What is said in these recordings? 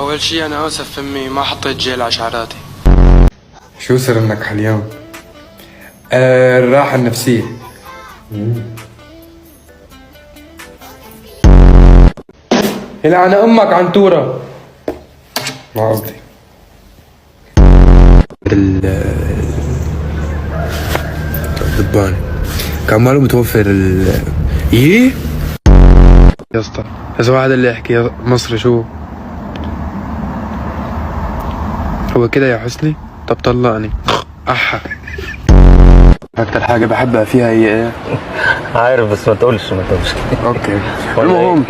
أول شي أنا آسف أمي ما حطيت جيل على شعراتي. شو سر النكحة اليوم؟ الراحة النفسية. يلعن أمك عنتورة. ما قصدي. الذبان كان ماله متوفر ايه يا اسطى، اذا واحد اللي يحكي مصري شو هو كده يا حسني؟ طب طلقني. احا اكتر حاجة بحبها فيها هي ايه؟ عارف بس ما تقولش اوكي. المهم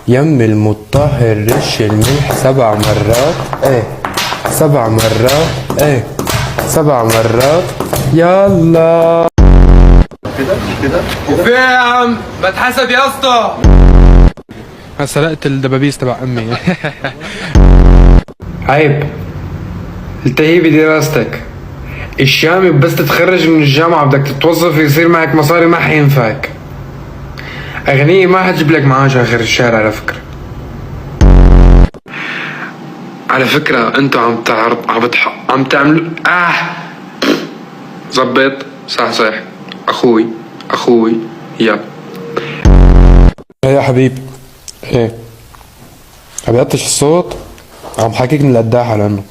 يم المطهر رش الملح 7 مرات. ايه 7 مرات. ايه 7 مرات. يلا كده وفي يا عم بتحسب يا اسطى. سرقت الدبابيس تبع امي. عيب التهي بدراستك. الشامي بس تتخرج من الجامعة بدك تتوظف يصير معك مصاري ما حينفعك. أغنية ما حتجيب لك معاش آخر الشهر على فكرة. على فكرة انتوا عم تعملوا زبط صح اخوي يا حبيبي. ايه ما بيقطش الصوت، عم حكيك من القداحة لانه